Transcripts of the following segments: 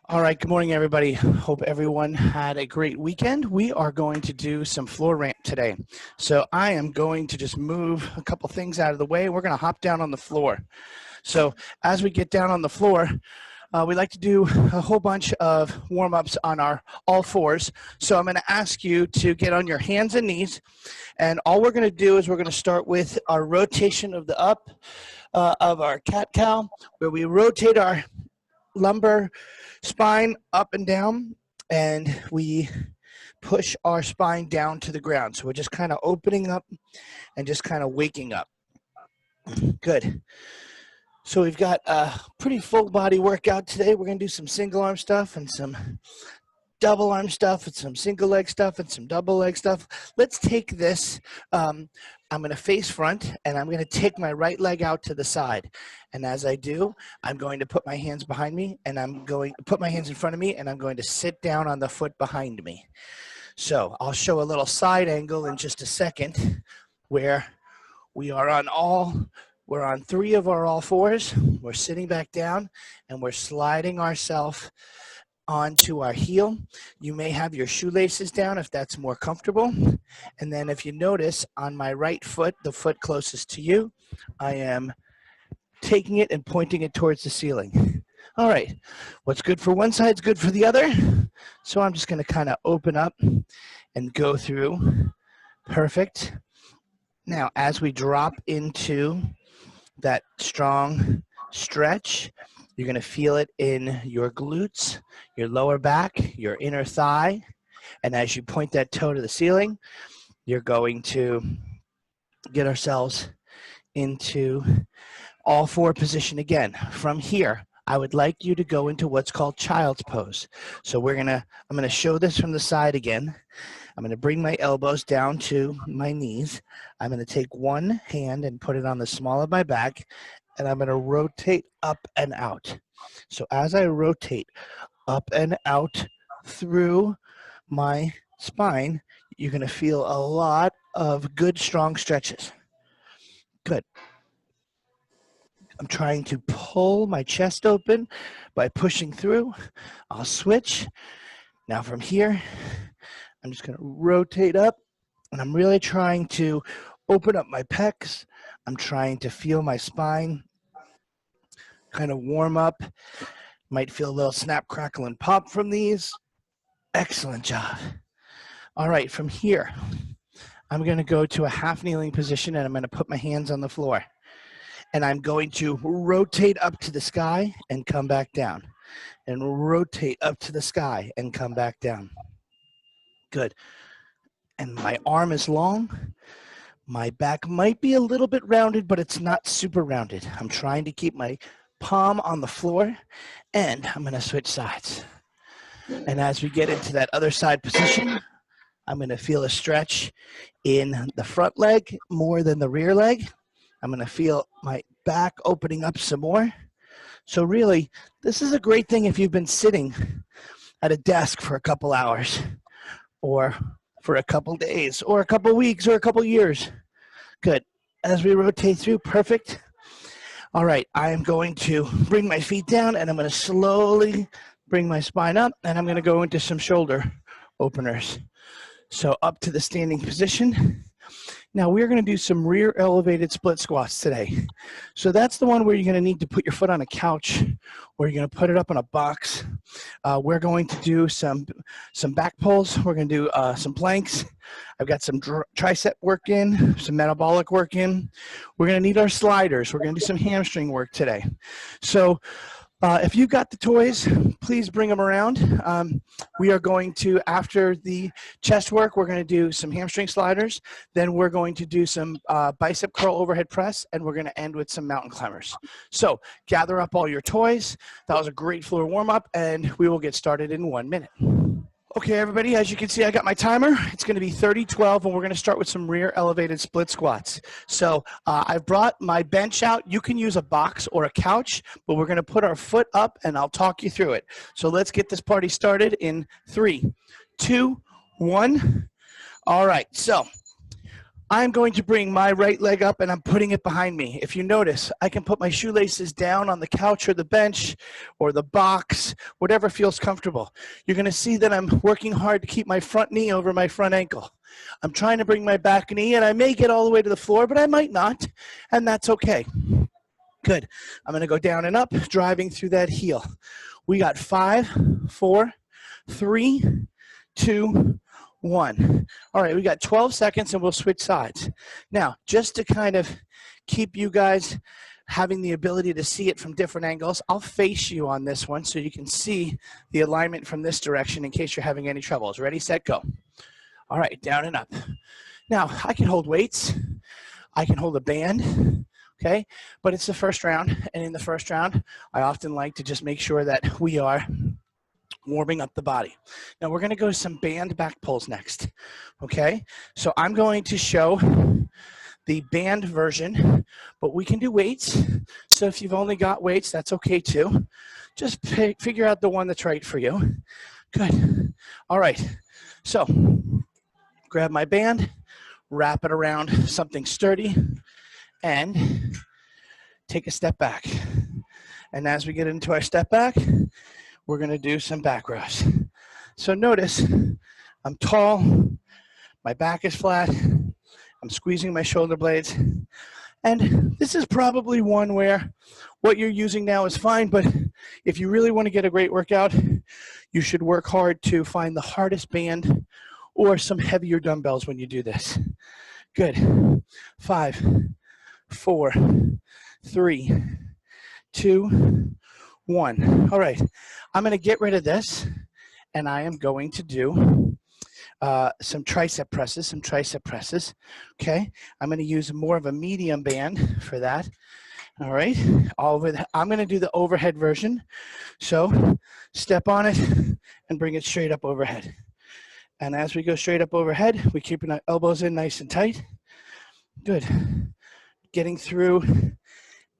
All right, good morning, everybody. Hope everyone had a great weekend. We are going to do some floor ramp today. So I am going to just move a couple things out of the way. We're going to hop down on the floor. So as we get down on the floor, we like to do a whole bunch of warm-ups on our all fours. So I'm going to ask you to get on your hands and knees. And all we're going to do is we're going to start with our rotation of the up of our cat-cow, where we rotate our lumbar spine up and down, and we push our spine down to the ground. So we're just kind of opening up and just kind of waking up. Good. So we've got a pretty full body workout today. We're going to do some single arm stuff and some double arm stuff and some single leg stuff and some double leg stuff. Let's take this. I'm going to face front, and I'm going to take my right leg out to the side. And as I do, I'm going to put my hands behind me, and I'm going to put my hands in front of me, and I'm going to sit down on the foot behind me. So I'll show a little side angle in just a second where we are we're on 3 of our all fours. We're sitting back down, and we're sliding ourselves onto our heel. You may have your shoelaces down if that's more comfortable. And then if you notice on my right foot, the foot closest to you, I am taking it and pointing it towards the ceiling. All right, what's good for one side is good for the other. So I'm just going to kind of open up and go through. Perfect. Now, as we drop into that strong stretch, you're going to feel it in your glutes, your lower back, your inner thigh. And as you point that toe to the ceiling, you're going to get ourselves into all four position again. From here, I would like you to go into what's called child's pose. So I'm going to show this from the side again. I'm going to bring my elbows down to my knees. I'm going to take one hand and put it on the small of my back, and I'm going to rotate up and out. So as I rotate up and out through my spine, you're going to feel a lot of good, strong stretches. Good. I'm trying to pull my chest open by pushing through. I'll switch. Now from here, I'm just going to rotate up, and I'm really trying to open up my pecs. I'm trying to feel my spine kind of warm up. Might feel a little snap, crackle, and pop from these. Excellent job. All right, from here, I'm going to go to a half kneeling position, and I'm going to put my hands on the floor. And I'm going to rotate up to the sky and come back down. And rotate up to the sky and come back down. Good. And my arm is long. My back might be a little bit rounded, but it's not super rounded. I'm trying to keep my palm on the floor, and I'm going to switch sides. And as we get into that other side position, I'm going to feel a stretch in the front leg more than the rear leg. I'm going to feel my back opening up some more. So really, this is a great thing if you've been sitting at a desk for a couple hours, or for a couple days, or a couple weeks, or a couple years. Good. As we rotate through, perfect. All right, I am going to bring my feet down, and I'm going to slowly bring my spine up, and I'm going to go into some shoulder openers. So up to the standing position. Now we're going to do some rear elevated split squats today. So that's the one where you're going to need to put your foot on a couch, or you're going to put it up on a box. We're going to do some back pulls. We're going to do some planks. I've got some tricep work in, some metabolic work in. We're going to need our sliders. We're going to do some hamstring work today. So if you've got the toys, please bring them around. We are going to, after the chest work, we're going to do some hamstring sliders. Then we're going to do some bicep curl overhead press, and we're going to end with some mountain climbers. So gather up all your toys. That was a great floor warm-up, and we will get started in 1 minute. Okay, everybody, as you can see, I got my timer. It's going to be 30-12, and we're going to start with some rear elevated split squats. So I've brought my bench out. You can use a box or a couch, but we're going to put our foot up, and I'll talk you through it. So let's get this party started in 3, 2, 1. All right, so I'm going to bring my right leg up and I'm putting it behind me. If you notice, I can put my shoelaces down on the couch or the bench or the box, whatever feels comfortable. You're going to see that I'm working hard to keep my front knee over my front ankle. I'm trying to bring my back knee, and I may get all the way to the floor, but I might not, and that's okay. Good. I'm going to go down and up, driving through that heel. We got 5, 4, 3, 2, 1. All right, we got 12 seconds and we'll switch sides. Now, just to kind of keep you guys having the ability to see it from different angles, I'll face you on this one so you can see the alignment from this direction in case you're having any troubles. Ready, set, go. All right, down and up. Now, I can hold weights. I can hold a band, okay? But it's the first round, and in the first round, I often like to just make sure that we are warming up the body. Now we're going to go to some band back pulls next, okay? So I'm going to show the band version, but we can do weights. So if you've only got weights, that's okay too. Just figure out the one that's right for you. Good. All right. So grab my band, wrap it around something sturdy, and take a step back. And as we get into our step back, we're going to do some back rows. So notice I'm tall, my back is flat, I'm squeezing my shoulder blades, and this is probably one where what you're using now is fine, but if you really want to get a great workout, you should work hard to find the hardest band or some heavier dumbbells when you do this. Good. 5, 4, 3, 2, 1. All right, I'm going to get rid of this, and I am going to do some tricep presses, okay? I'm going to use more of a medium band for that. All right, I'm going to do the overhead version. So step on it and bring it straight up overhead. And as we go straight up overhead, we keep our elbows in nice and tight. Good. Getting through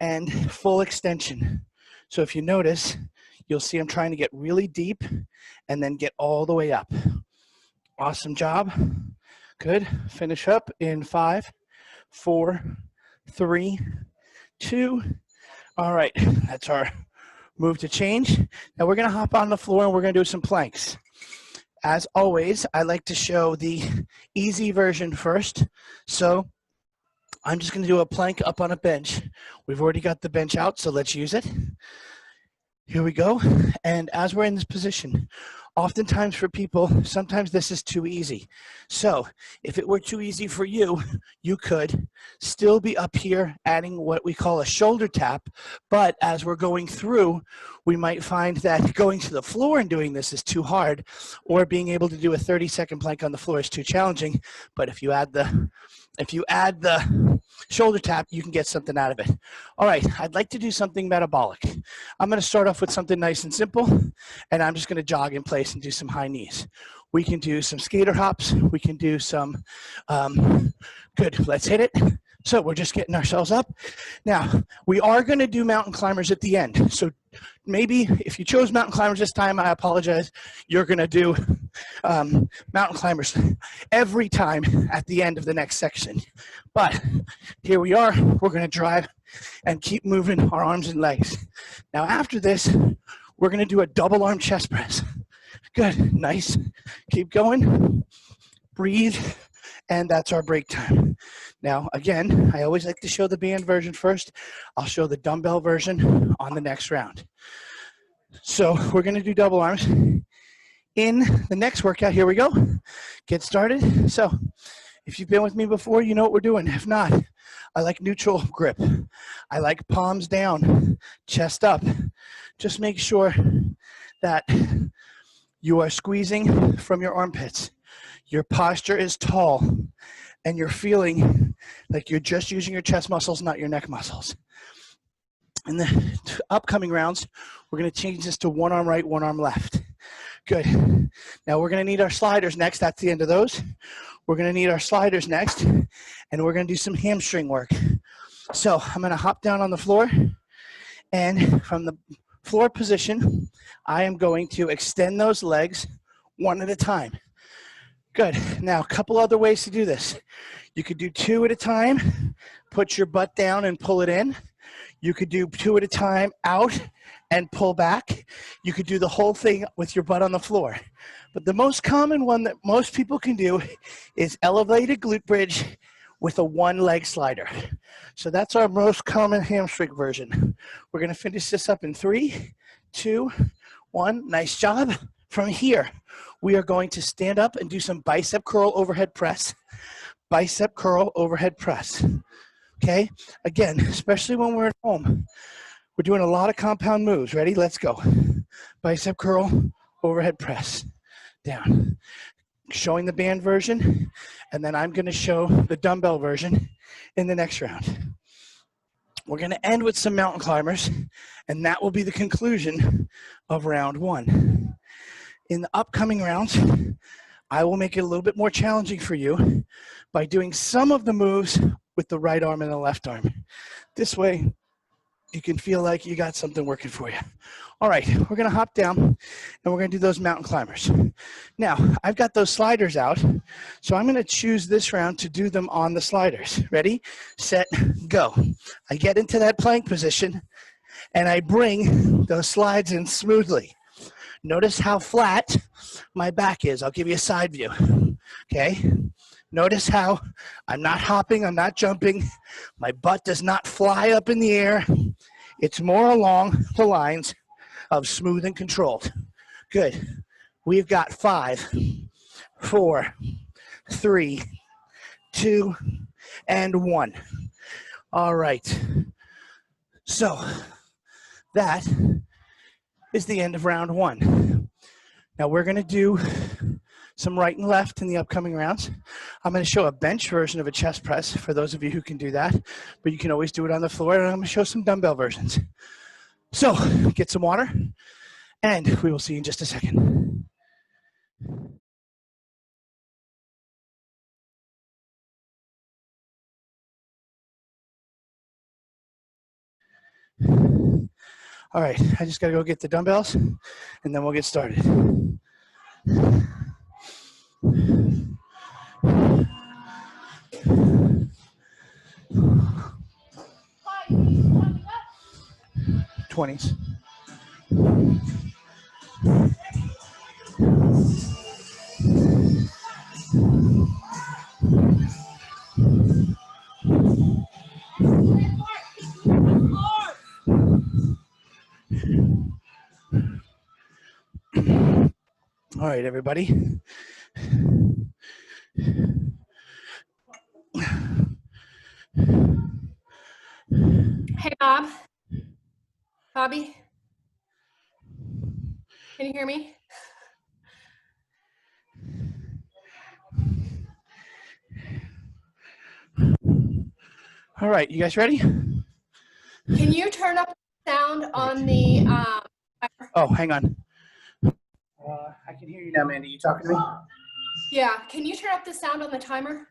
and full extension. So if you notice, you'll see I'm trying to get really deep and then get all the way up. Awesome job. Good. Finish up in 5, 4, 3, 2. All right, that's our move to change. Now we're going to hop on the floor and we're going to do some planks. As always, I like to show the easy version first. So I'm just going to do a plank up on a bench. We've already got the bench out, so let's use it. Here we go. And as we're in this position, oftentimes for people, sometimes this is too easy. So if it were too easy for you, you could still be up here adding what we call a shoulder tap. But as we're going through, we might find that going to the floor and doing this is too hard, or being able to do a 30-second plank on the floor is too challenging. But if you add the shoulder tap, you can get something out of it. All right, I'd like to do something metabolic. I'm going to start off with something nice and simple, and I'm just going to jog in place and do some high knees. We can do some skater hops. We can do some, good, let's hit it. So we're just getting ourselves up. Now, we are going to do mountain climbers at the end. So maybe if you chose mountain climbers this time, I apologize. You're going to do mountain climbers every time at the end of the next section. But here we are. We're going to drive and keep moving our arms and legs. Now, after this, we're going to do a double arm chest press. Good. Nice. Keep going. Breathe. And that's our break time. Now, again, I always like to show the band version first. I'll show the dumbbell version on the next round. So we're going to do double arms. In the next workout, here we go. Get started. So if you've been with me before, you know what we're doing. If not, I like neutral grip. I like palms down, chest up. Just make sure that you are squeezing from your armpits. Your posture is tall, and you're feeling like you're just using your chest muscles, not your neck muscles. In the upcoming rounds, we're going to change this to one arm right, one arm left. Good. Now we're going to need our sliders next. That's the end of those. We're going to need our sliders next, and we're going to do some hamstring work. So I'm going to hop down on the floor, and from the floor position, I am going to extend those legs one at a time. Good. Now, a couple other ways to do this. You could do 2 at a time, put your butt down and pull it in. You could do 2 at a time out and pull back. You could do the whole thing with your butt on the floor. But the most common one that most people can do is elevated glute bridge with a 1-leg slider. So that's our most common hamstring version. We're gonna finish this up in 3, 2, 1. Nice job. From here, we are going to stand up and do some bicep curl overhead press. Bicep curl overhead press. Okay, again, especially when we're at home, we're doing a lot of compound moves. Ready? Let's go. Bicep curl, overhead press, down. Showing the band version, and then I'm gonna show the dumbbell version in the next round. We're gonna end with some mountain climbers, and that will be the conclusion of round 1. In the upcoming rounds, I will make it a little bit more challenging for you by doing some of the moves with the right arm and the left arm. This way, you can feel like you got something working for you. All right, we're gonna hop down and we're gonna do those mountain climbers. Now, I've got those sliders out, so I'm gonna choose this round to do them on the sliders. Ready, set, go. I get into that plank position and I bring those slides in smoothly. Notice how flat my back is. I'll give you a side view, okay? Notice how I'm not hopping, I'm not jumping. My butt does not fly up in the air. It's more along the lines of smooth and controlled. Good. We've got 5, 4, 3, 2, and 1. All right. So that is the end of round 1. Now we're going to do some right and left in the upcoming rounds. I'm going to show a bench version of a chest press for those of you who can do that, but you can always do it on the floor, and I'm going to show some dumbbell versions. So get some water, and we will see you in just a second. All right, I just got to go get the dumbbells, and then we'll get started. '20s. All right, everybody. Hey, Bob. Bobby? Can you hear me? All right, you guys ready? Can you turn up the sound on the Oh, hang on. I can hear you now, Mandy. You talking to me? Yeah, can you turn up the sound on the timer?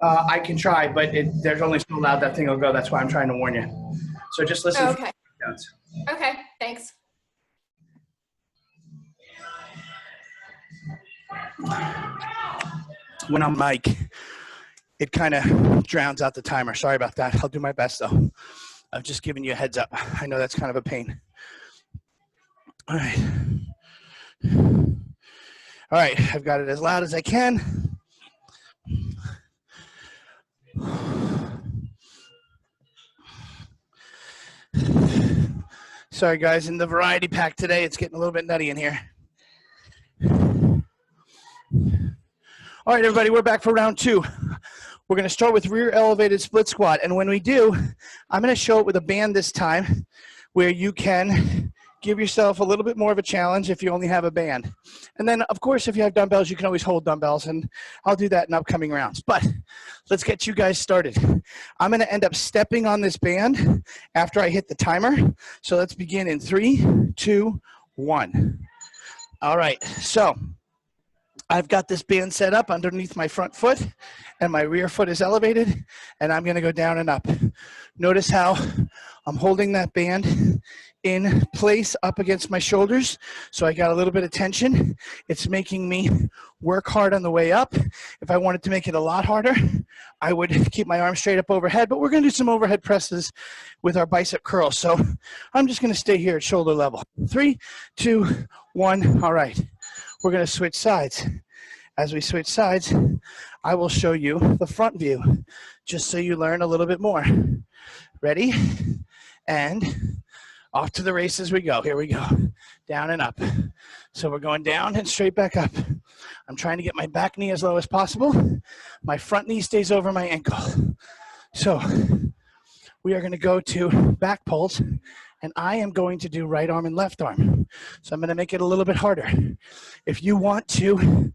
I can try, but there's only so loud that thing will go. That's why I'm trying to warn you. So just listen. Oh, okay. Okay, thanks. When I'm mic, it kind of drowns out the timer. Sorry about that. I'll do my best, though. I've just given you a heads up. I know that's kind of a pain. All right. All right, I've got it as loud as I can. Sorry, guys. In the variety pack today, it's getting a little bit nutty in here. All right, everybody, we're back for round 2. We're going to start with rear elevated split squat. And when we do, I'm going to show it with a band this time where you can give yourself a little bit more of a challenge if you only have a band. And then, of course, if you have dumbbells, you can always hold dumbbells, and I'll do that in upcoming rounds. But let's get you guys started. I'm going to end up stepping on this band after I hit the timer. So let's begin in 3, 2, 1. All right, so I've got this band set up underneath my front foot, and my rear foot is elevated, and I'm going to go down and up. Notice how I'm holding that band in place up against my shoulders, so I got a little bit of tension. It's making me work hard on the way up. If I wanted to make it a lot harder, I would keep my arms straight up overhead, but we're gonna do some overhead presses with our bicep curls. So I'm just gonna stay here at shoulder level. 3, 2, 1, all right. We're gonna switch sides. As we switch sides, I will show you the front view, just so you learn a little bit more. Ready? And off to the races we go. Here we go. Down and up. So we're going down and straight back up. I'm trying to get my back knee as low as possible. My front knee stays over my ankle. So we are going to go to back pulls, and I am going to do right arm and left arm. So I'm going to make it a little bit harder. If you want to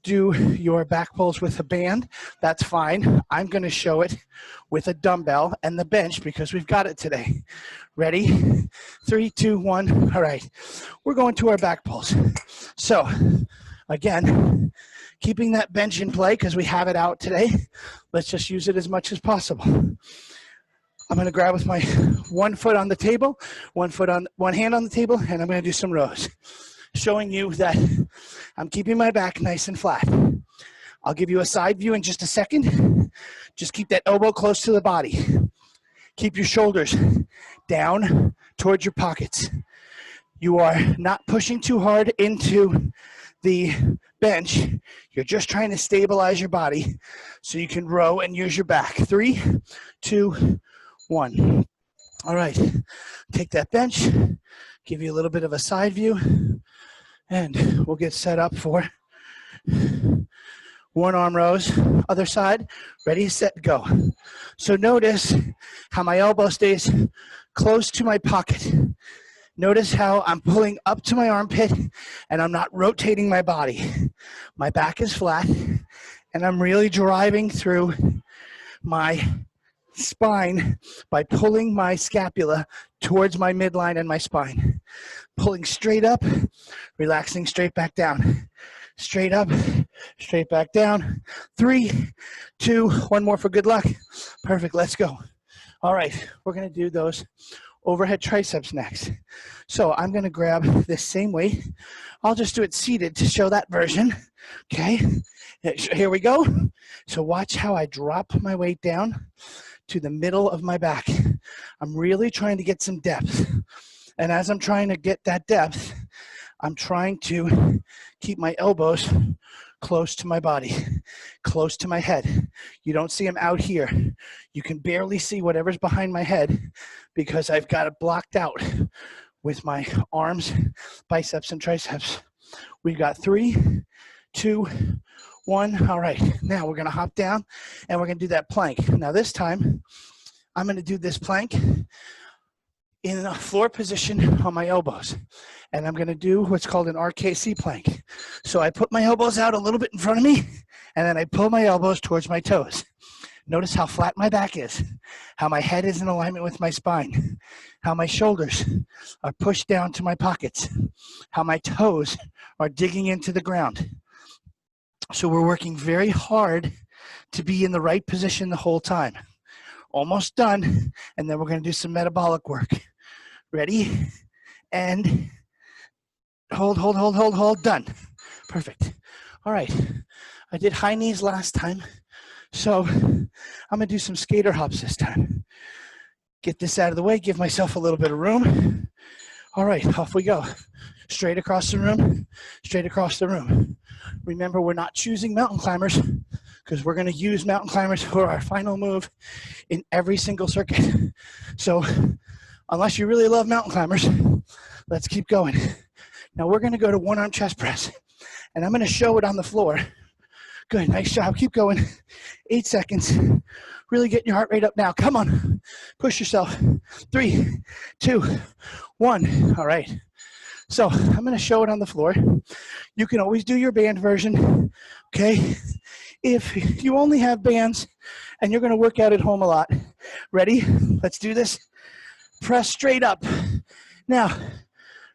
do your back pulls with a band, that's fine. I'm going to show it with a dumbbell and the bench because we've got it today. Ready? 3, 2, 1. All right. We're going to our back pulls. So again, keeping that bench in play because we have it out today. Let's just use it as much as possible. I'm going to grab with my one foot on the table, one hand on the table, and I'm going to do some rows, showing you that I'm keeping my back nice and flat. I'll give you a side view in just a second. Just keep that elbow close to the body. Keep your shoulders down towards your pockets. You are not pushing too hard into the bench. You're just trying to stabilize your body so you can row and use your back. 3, 2, 1. All right, take that bench, give you a little bit of a side view, and we'll get set up for one arm rows. Other side, ready, set, go. So notice how my elbow stays close to my pocket. Notice how I'm pulling up to my armpit and I'm not rotating my body. My back is flat and I'm really driving through my spine by pulling my scapula towards my midline and my spine. Pulling straight up, relaxing straight back down. Straight up, straight back down. 3, 2, 1 more for good luck. Perfect, let's go. All right, we're gonna do those overhead triceps next. So I'm gonna grab this same weight. I'll just do it seated to show that version. Okay, here we go. So watch how I drop my weight down to the middle of my back. I'm really trying to get some depth. And as I'm trying to get that depth, I'm trying to keep my elbows close to my body, close to my head. You don't see them out here. You can barely see whatever's behind my head because I've got it blocked out with my arms, biceps, and triceps. We've got 3, 2, 1. All right, now we're gonna hop down and we're gonna do that plank. Now this time, I'm gonna do this plank in a floor position on my elbows. And I'm gonna do what's called an RKC plank. So I put my elbows out a little bit in front of me, and then I pull my elbows towards my toes. Notice how flat my back is, how my head is in alignment with my spine, how my shoulders are pushed down to my pockets, how my toes are digging into the ground. So we're working very hard to be in the right position the whole time. Almost done, and then we're gonna do some metabolic work. Ready? And hold, hold, hold, hold, hold, done. Perfect. All right, I did high knees last time, so I'm gonna do some skater hops this time. Get this out of the way, give myself a little bit of room. All right, off we go. Straight across the room, straight across the room. Remember, we're not choosing mountain climbers because we're gonna use mountain climbers for our final move in every single circuit. So unless you really love mountain climbers, let's keep going. Now we're gonna go to one arm chest press and I'm gonna show it on the floor. Good, nice job, keep going. 8 seconds. Really getting your heart rate up now, come on. Push yourself. 3, 2, 1, all right. So I'm gonna show it on the floor. You can always do your band version, okay? If you only have bands and you're gonna work out at home a lot, ready? Let's do this. Press straight up. Now,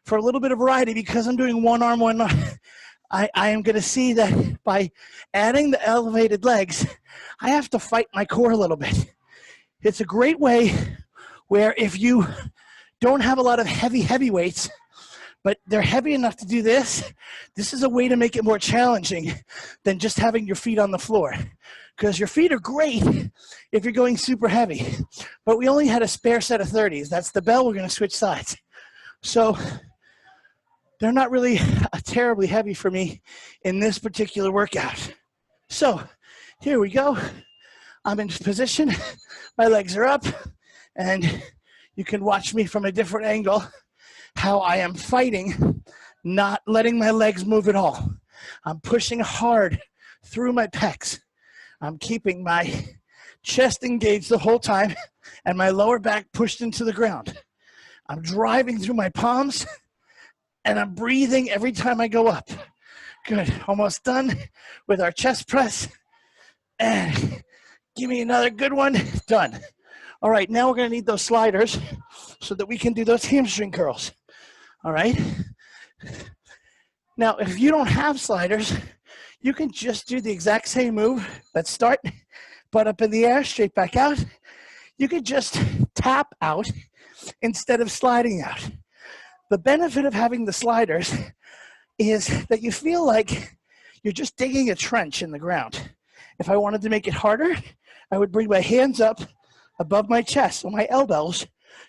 for a little bit of variety, because I'm doing one arm, one arm, I am gonna see that by adding the elevated legs, I have to fight my core a little bit. It's a great way where if you don't have a lot of heavy weights, but they're heavy enough to do this, this is a way to make it more challenging than just having your feet on the floor. Because your feet are great if you're going super heavy, but we only had a spare set of 30s. That's the bell, we're gonna switch sides. So they're not really terribly heavy for me in this particular workout. So here we go. I'm in position, my legs are up, and you can watch me from a different angle how I am fighting, not letting my legs move at all. I'm pushing hard through my pecs. I'm keeping my chest engaged the whole time and my lower back pushed into the ground. I'm driving through my palms and I'm breathing every time I go up. Good, almost done with our chest press. And give me another good one, done. All right, now we're gonna need those sliders so that we can do those hamstring curls. All right. Now, if you don't have sliders, you can just do the exact same move. Let's start, butt up in the air, straight back out. You could just tap out instead of sliding out. The benefit of having the sliders is that you feel like you're just digging a trench in the ground. If I wanted to make it harder, I would bring my hands up above my chest so my elbows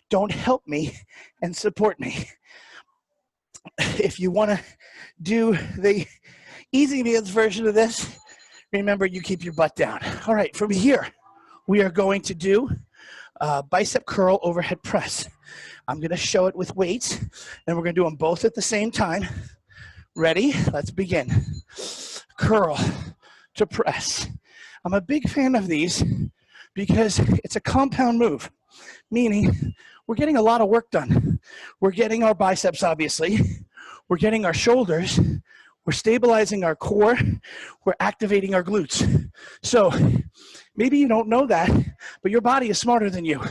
don't help me and support me. If you want to do the easy man's version of this, remember you keep your butt down. All right, from here, we are going to do bicep curl overhead press. I'm going to show it with weights, and we're going to do them both at the same time. Ready? Let's begin. Curl to press. I'm a big fan of these because it's a compound move, meaning we're getting a lot of work done. We're getting our biceps, obviously. We're getting our shoulders. We're stabilizing our core. We're activating our glutes. So maybe you don't know that, but your body is smarter than you.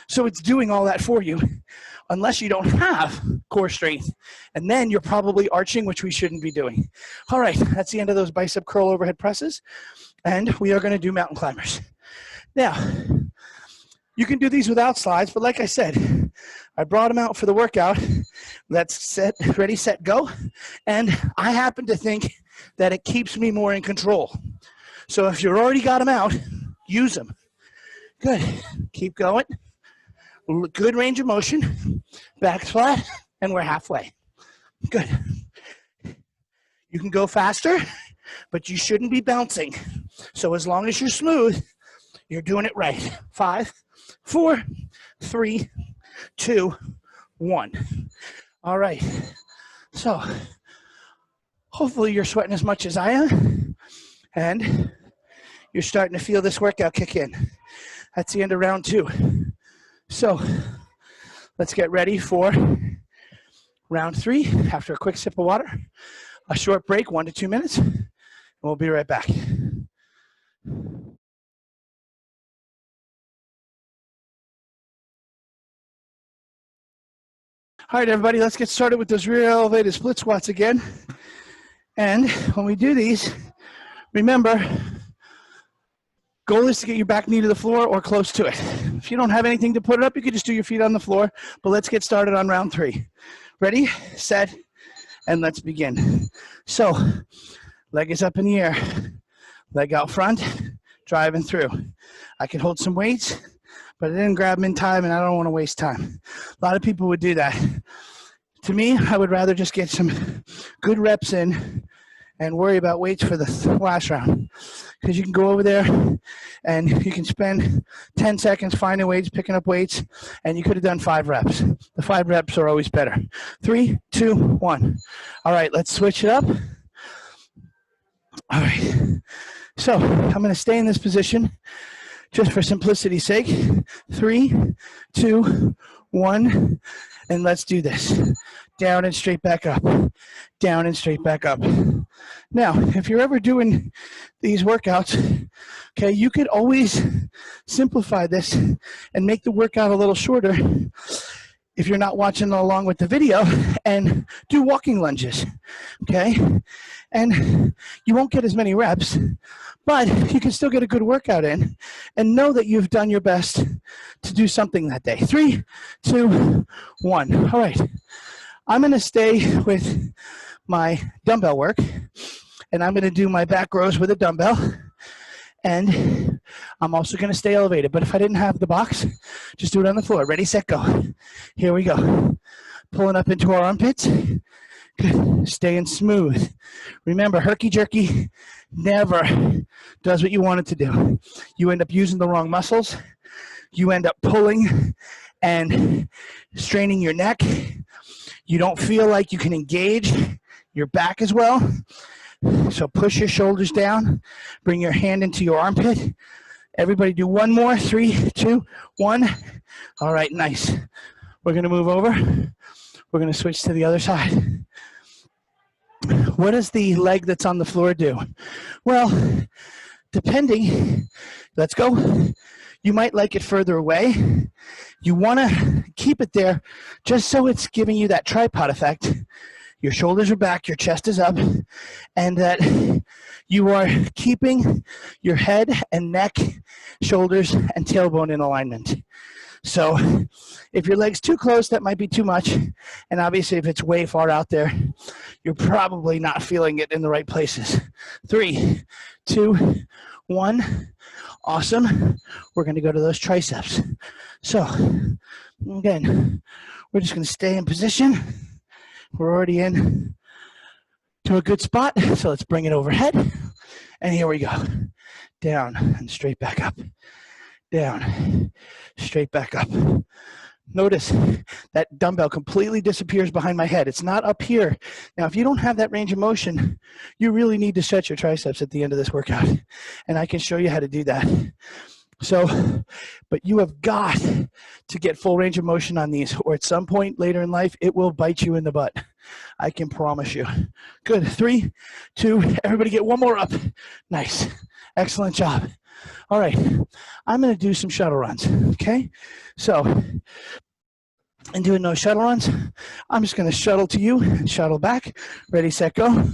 So it's doing all that for you, unless you don't have core strength. And then you're probably arching, which we shouldn't be doing. All right, that's the end of those bicep curl overhead presses. And we are gonna do mountain climbers. Now, you can do these without slides, but like I said, I brought them out for the workout. Let's set, ready, set, go. And I happen to think that it keeps me more in control. So if you've already got them out, use them. Good, keep going. Good range of motion, back flat, and we're halfway. Good. You can go faster, but you shouldn't be bouncing. So as long as you're smooth, you're doing it right. 5, 4, 3, 2, 1. All right. So hopefully you're sweating as much as I am, and you're starting to feel this workout kick in. That's the end of round 2. So let's get ready for round 3 after a quick sip of water, a short break, 1 to 2 minutes, and we'll be right back. All right, everybody, let's get started with those rear elevated split squats again. And when we do these, remember, goal is to get your back knee to the floor or close to it. If you don't have anything to put it up, you can just do your feet on the floor, but let's get started on round 3. Ready, set, and let's begin. So, leg is up in the air, leg out front, driving through. I can hold some weights, but I didn't grab them in time and I don't want to waste time. A lot of people would do that. To me, I would rather just get some good reps in and worry about weights for the last round. Because you can go over there and you can spend 10 seconds finding weights, picking up weights, and you could have done 5 reps. The 5 reps are always better. 3, 2, 1. All right, let's switch it up. All right. So I'm going to stay in this position just for simplicity's sake. 3, 2, 1, and let's do this. Down and straight back up. Down and straight back up. Now, if you're ever doing these workouts, okay, you could always simplify this and make the workout a little shorter if you're not watching along with the video, and do walking lunges, okay? And you won't get as many reps, but you can still get a good workout in and know that you've done your best to do something that day. 3, 2, 1. All right. I'm going to stay with my dumbbell work, and I'm going to do my back rows with a dumbbell, and I'm also going to stay elevated. But if I didn't have the box, just do it on the floor. Ready, set, go. Here we go. Pulling up into our armpits. Good. Staying smooth. Remember, herky-jerky never does what you want it to do. You end up using the wrong muscles. You end up pulling and straining your neck. You don't feel like you can engage your back as well. So push your shoulders down. Bring your hand into your armpit. Everybody do one more. 3, 2, 1. All right, nice. We're going to move over. We're going to switch to the other side. What does the leg that's on the floor do? Well, depending, let's go. You might like it further away. You want to keep it there just so it's giving you that tripod effect. Your shoulders are back, your chest is up, and that you are keeping your head and neck, shoulders, and tailbone in alignment. So if your leg's too close, that might be too much. And obviously, if it's way far out there, you're probably not feeling it in the right places. 3, 2, 1. Awesome. We're going to go to those triceps. So again, we're just going to stay in position. We're already in to a good spot. So let's bring it overhead. And here we go. Down and straight back up. Down, straight back up. Notice that dumbbell completely disappears behind my head. It's not up here. Now, if you don't have that range of motion, you really need to stretch your triceps at the end of this workout. And I can show you how to do that. So, but you have got to get full range of motion on these, or at some point later in life, it will bite you in the butt. I can promise you. Good. 3, 2, everybody get one more up. Nice. Excellent job. All right, I'm going to do some shuttle runs, okay? So, in doing those shuttle runs, I'm just going to shuttle to you and shuttle back. Ready, set, go.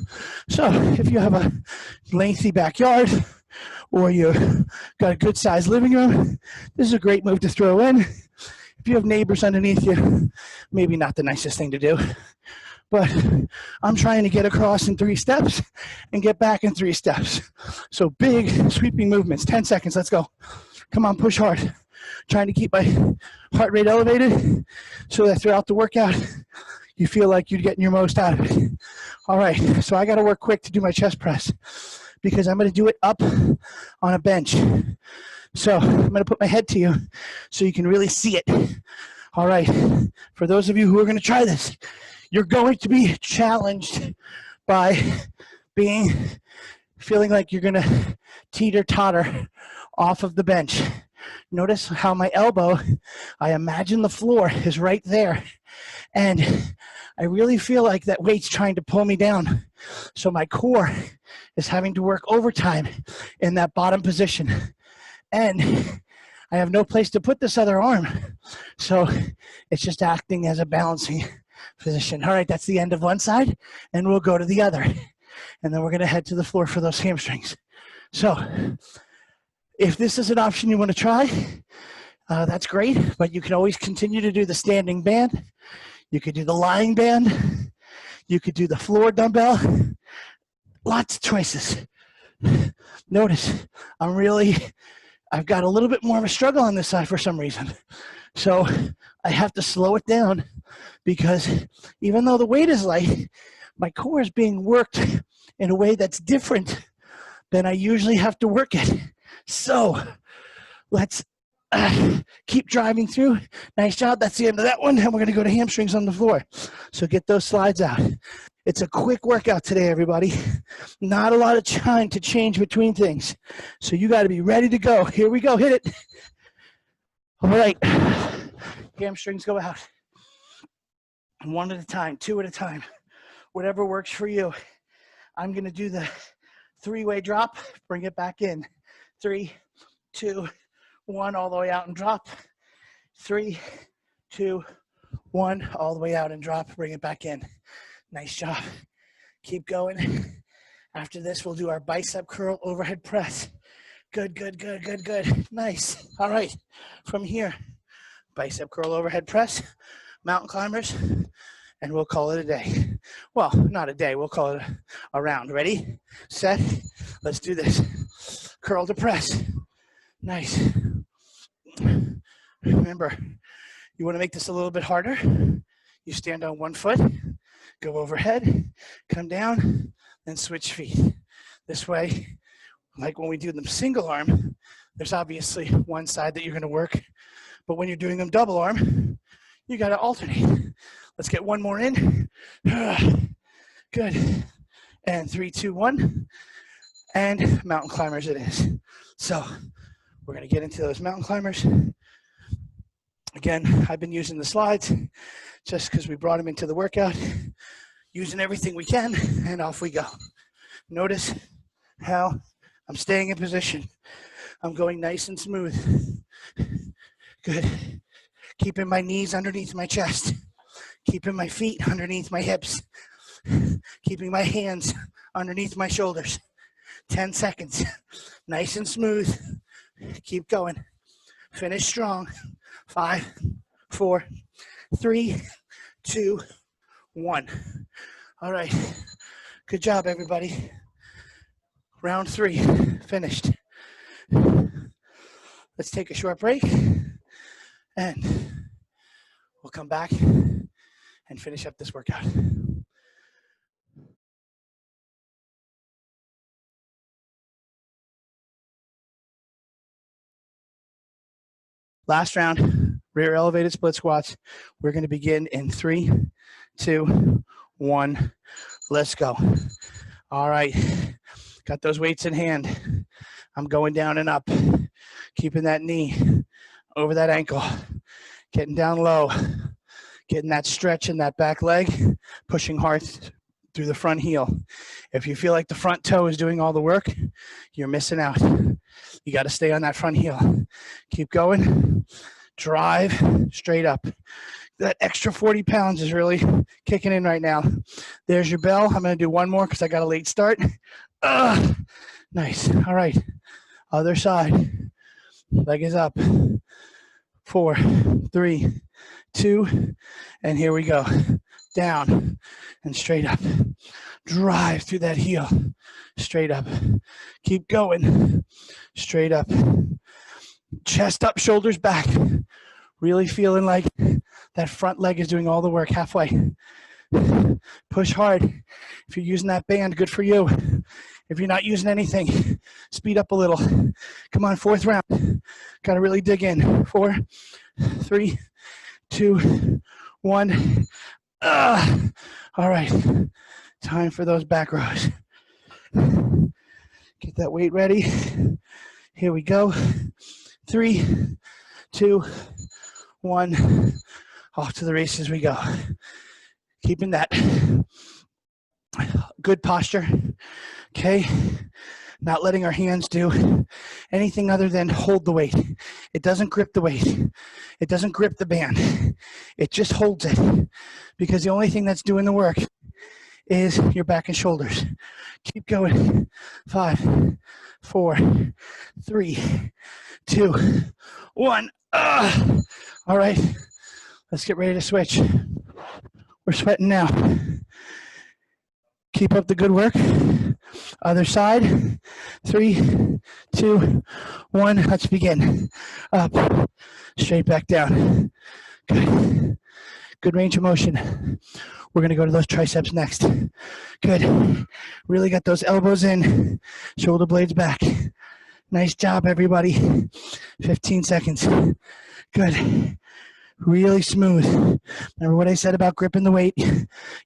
So, if you have a lengthy backyard or you've got a good-sized living room, this is a great move to throw in. If you have neighbors underneath you, maybe not the nicest thing to do. But I'm trying to get across in 3 steps and get back in 3 steps. So big sweeping movements, 10 seconds, let's go. Come on, push hard. Trying to keep my heart rate elevated so that throughout the workout, you feel like you're getting your most out of it. All right, so I gotta work quick to do my chest press because I'm gonna do it up on a bench. So I'm gonna put my head to you so you can really see it. All right, for those of you who are gonna try this, you're going to be challenged by feeling like you're gonna teeter-totter off of the bench. Notice how my elbow, I imagine the floor is right there. And I really feel like that weight's trying to pull me down. So my core is having to work overtime in that bottom position. And I have no place to put this other arm. So it's just acting as a balancing position. All right, that's the end of one side, and we'll go to the other. And then we're gonna head to the floor for those hamstrings. So if this is an option you wanna try, that's great, but you can always continue to do the standing band. You could do the lying band. You could do the floor dumbbell. Lots of choices. Notice, I've got a little bit more of a struggle on this side for some reason. So I have to slow it down because even though the weight is light, my core is being worked in a way that's different than I usually have to work it. So let's keep driving through. Nice job. That's the end of that one. And we're going to go to hamstrings on the floor. So get those slides out. It's a quick workout today, everybody. Not a lot of time to change between things. So you got to be ready to go. Here we go. Hit it. All right. Hamstrings go out. 1 at a time, 2 at a time. Whatever works for you. I'm going to do the 3-way drop. Bring it back in. 3, 2, 1, all the way out and drop. 3, 2, 1, all the way out and drop. Bring it back in. Nice job. Keep going. After this, we'll do our bicep curl overhead press. Good, good, good, good, good. Nice. All right. From here, bicep curl overhead press, mountain climbers, and we'll call it a day. Well, not a day. We'll call it a round. Ready, set, let's do this. Curl to press. Nice. Remember, you want to make this a little bit harder. You stand on one foot, go overhead, come down, then switch feet. This way, like when we do them single arm, there's obviously one side that you're going to work, but when you're doing them double arm, you got to alternate. Let's get one more in. Good. And 3, 2, 1. And mountain climbers it is. So we're going to get into those mountain climbers. Again, I've been using the slides just because we brought them into the workout, using everything we can, and off we go. Notice how I'm staying in position. I'm going nice and smooth. Good. Keeping my knees underneath my chest. Keeping my feet underneath my hips. Keeping my hands underneath my shoulders. 10 seconds. Nice and smooth. Keep going. Finish strong. 5, 4, 3, 2, 1. All right. Good job, everybody. Round 3, finished. Let's take a short break, and we'll come back and finish up this workout. Last round, rear elevated split squats. We're going to begin in 3, 2, 1. Let's go. All right. Got those weights in hand. I'm going down and up, keeping that knee over that ankle, getting down low, getting that stretch in that back leg, pushing hard through the front heel. If you feel like the front toe is doing all the work, you're missing out. You got to stay on that front heel. Keep going. Drive straight up. That extra 40 pounds is really kicking in right now. There's your bell. I'm going to do one more because I got a late start. Nice. All right. Other side. Leg is up. 4, 3, 2, and here we go. Down and straight up. Drive through that heel. Straight up. Keep going. Straight up. Chest up, shoulders back. Really feeling like that front leg is doing all the work halfway. Push hard. If you're using that band, good for you. If you're not using anything, speed up a little. Come on, 4th round. Got to really dig in. 4, 3, 2, 1. All right. Time for those back rows. Get that weight ready. Here we go. 3, 2, 1. Off to the races we go. Keeping that good posture. Okay. Not letting our hands do anything other than hold the weight. It doesn't grip the weight. It doesn't grip the band. It just holds it, because the only thing that's doing the work is your back and shoulders. Keep going. 5, 4, 3, 2, 1. All right. Let's get ready to switch. We're sweating now. Keep up the good work. Other side. 3, 2, 1. Let's begin. Up. Straight back down. Good. Good range of motion. We're going to go to those triceps next. Good. Really got those elbows in. Shoulder blades back. Nice job, everybody. 15 seconds. Good. Really smooth. Remember what I said about gripping the weight?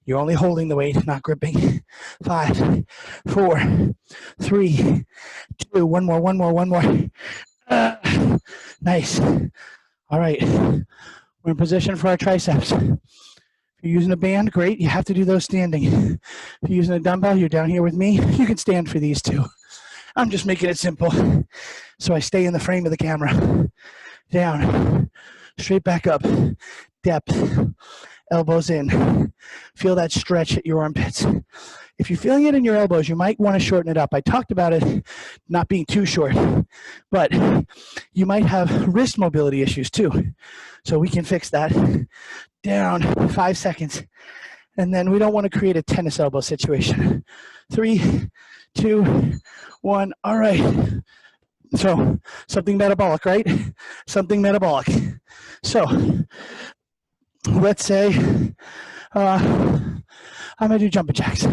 You're only holding the weight, not gripping. 5, 4, 3, 2. One more. Nice. All right. We're in position for our triceps. If you're using a band, great. You have to do those standing. If you're using a dumbbell, you're down here with me. You can stand for these two. I'm just making it simple so I stay in the frame of the camera. Down. Straight back up, depth, elbows in. Feel that stretch at your armpits. If you're feeling it in your elbows, you might want to shorten it up. I talked about it not being too short, but you might have wrist mobility issues too. So we can fix that. Down, 5 seconds. And then we don't want to create a tennis elbow situation. 3, 2, 1. All right. So something metabolic, right? Something metabolic. So let's say I'm gonna do jumping jacks.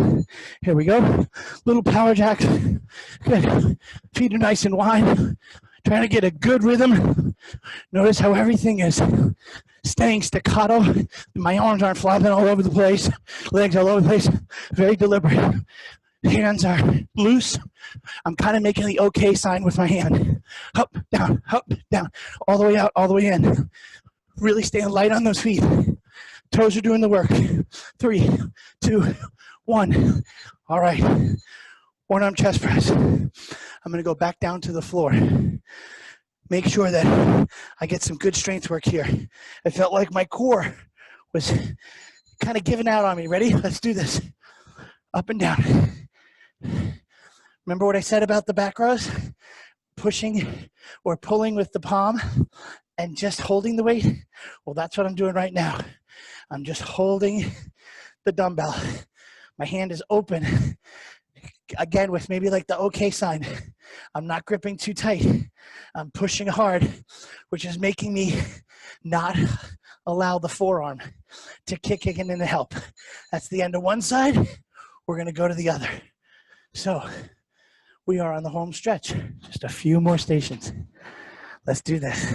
Here we go. Little power jacks. Good. Feet are nice and wide. Trying to get a good rhythm. Notice how everything is staying staccato. My arms aren't flopping all over the place. Legs all over the place. Very deliberate. Hands are loose. I'm kind of making the OK sign with my hand. Up, down, all the way out, all the way in. Really staying light on those feet. Toes are doing the work. 3, 2, 1. All right. One arm chest press. I'm going to go back down to the floor. Make sure that I get some good strength work here. I felt like my core was kind of giving out on me. Ready? Let's do this. Up and down. Remember what I said about the back rows? Pushing or pulling with the palm and just holding the weight? Well, that's what I'm doing right now. I'm just holding the dumbbell. My hand is open. Again, with maybe like the OK sign. I'm not gripping too tight. I'm pushing hard, which is making me not allow the forearm to kick in and help. That's the end of one side. We're going to go to the other. So we are on the home stretch. Just a few more stations. Let's do this.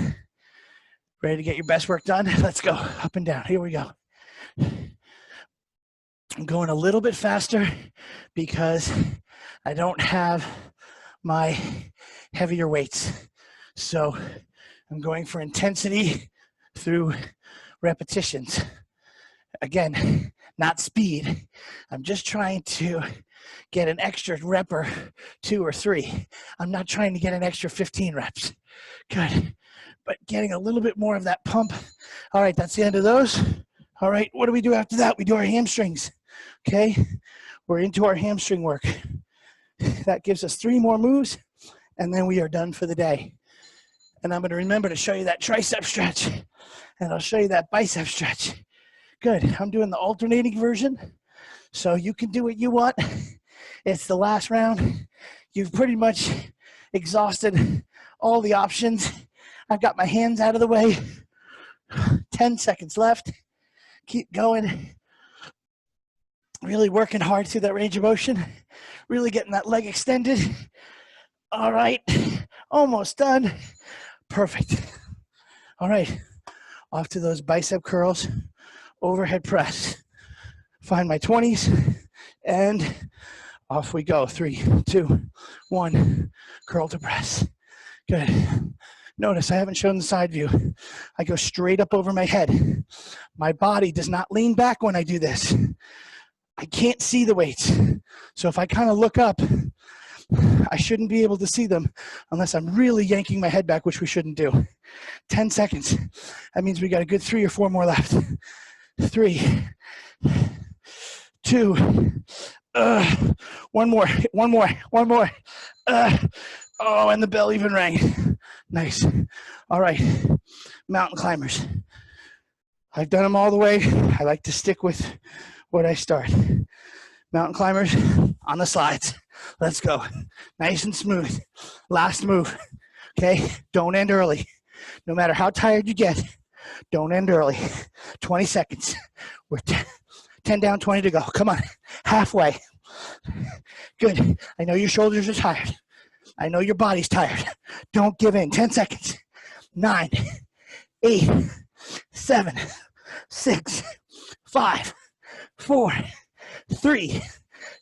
Ready to get your best work done? Let's go. Up and down. Here we go. I'm going a little bit faster because I don't have my heavier weights. So I'm going for intensity through repetitions. Again, not speed. I'm just trying to get an extra rep or 2 or 3. I'm not trying to get an extra 15 reps. Good. But getting a little bit more of that pump. All right, that's the end of those. All right, what do we do after that? We do our hamstrings. Okay, we're into our hamstring work. That gives us 3 more moves, and then we are done for the day. And I'm going to remember to show you that tricep stretch, and I'll show you that bicep stretch. Good. I'm doing the alternating version, so you can do what you want. It's the last round. You've pretty much exhausted all the options. I've got my hands out of the way. 10 seconds left. Keep going. Really working hard through that range of motion. Really getting that leg extended. All right. Almost done. Perfect. All right. Off to those bicep curls. Overhead press. Find my 20s. And off we go. 3, 2, 1. Curl to press. Good. Notice I haven't shown the side view. I go straight up over my head. My body does not lean back when I do this. I can't see the weights. So if I kind of look up, I shouldn't be able to see them unless I'm really yanking my head back, which we shouldn't do. 10 seconds. That means we got a good 3 or 4 more left. 3, 2, 1 more. Oh, and the bell even rang. Nice. All right, mountain climbers. I've done them all the way. I like to stick with what I start. Mountain climbers on the slides. Let's go. Nice and smooth. Last move. Okay, don't end early. No matter how tired you get, don't end early. 20 seconds. We're 10 down, 20 to go. Come on, halfway. Good. I know your shoulders are tired. I know your body's tired. Don't give in. 10 seconds. 9, 8, 7, 6, 5, 4, 3,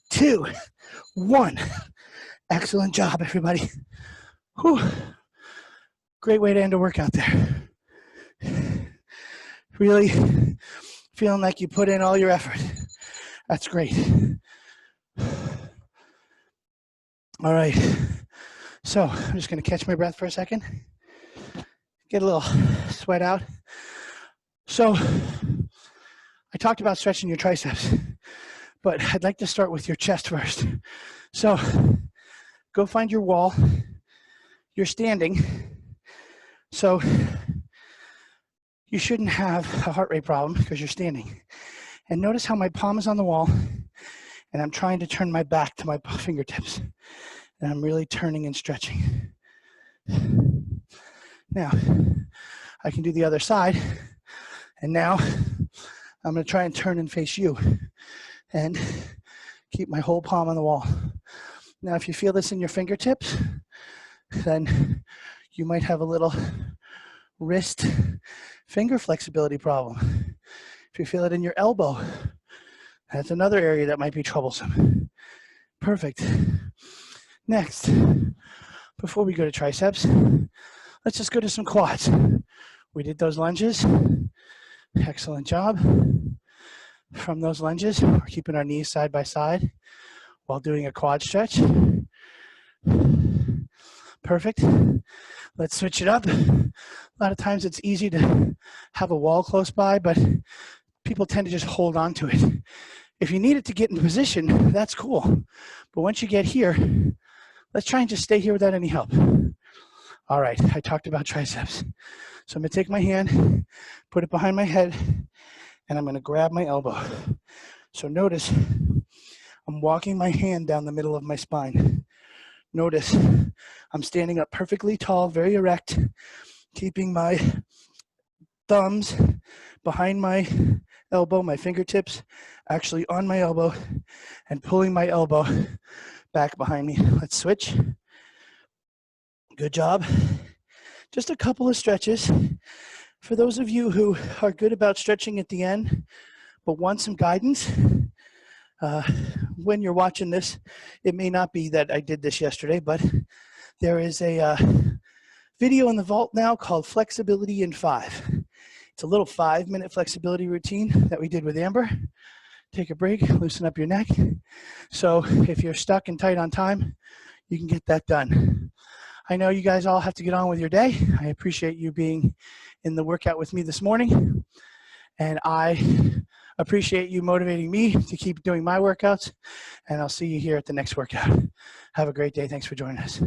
2, 1. Excellent job, everybody. Whew. Great way to end a workout there. Really feeling like you put in all your effort. That's great. All right. So I'm just going to catch my breath for a second. Get a little sweat out. So I I talked about stretching your triceps, but I'd like to start with your chest first. So go find your wall. You're standing. So you shouldn't have a heart rate problem because you're standing. And notice how my palm is on the wall and I'm trying to turn my back to my fingertips. And I'm really turning and stretching. Now, I can do the other side. And now I'm gonna try and turn and face you and keep my whole palm on the wall. Now, if you feel this in your fingertips, then you might have a little wrist finger flexibility problem. If you feel it in your elbow, that's another area that might be troublesome. Perfect. Next, before we go to triceps, let's just go to some quads. We did those lunges. Excellent job. From those lunges, we're keeping our knees side by side while doing a quad stretch. Perfect. Let's switch it up. A lot of times it's easy to have a wall close by, but people tend to just hold on to it. If you need it to get in position, that's cool. But once you get here, let's try and just stay here without any help. All right, I talked about triceps. So I'm gonna take my hand, put it behind my head, and I'm gonna grab my elbow. So notice, I'm walking my hand down the middle of my spine. Notice, I'm standing up perfectly tall, very erect, keeping my thumbs behind my elbow, my fingertips actually on my elbow, and pulling my elbow back behind me. Let's switch. Good job. Just a couple of stretches. For those of you who are good about stretching at the end, but want some guidance, when you're watching this, it may not be that I did this yesterday, but there is a video in the vault now called Flexibility in 5. It's a little 5-minute flexibility routine that we did with Amber. Take a break, loosen up your neck. So if you're stuck and tight on time, you can get that done. I know you guys all have to get on with your day. I appreciate you being in the workout with me this morning. And I appreciate you motivating me to keep doing my workouts. And I'll see you here at the next workout. Have a great day. Thanks for joining us.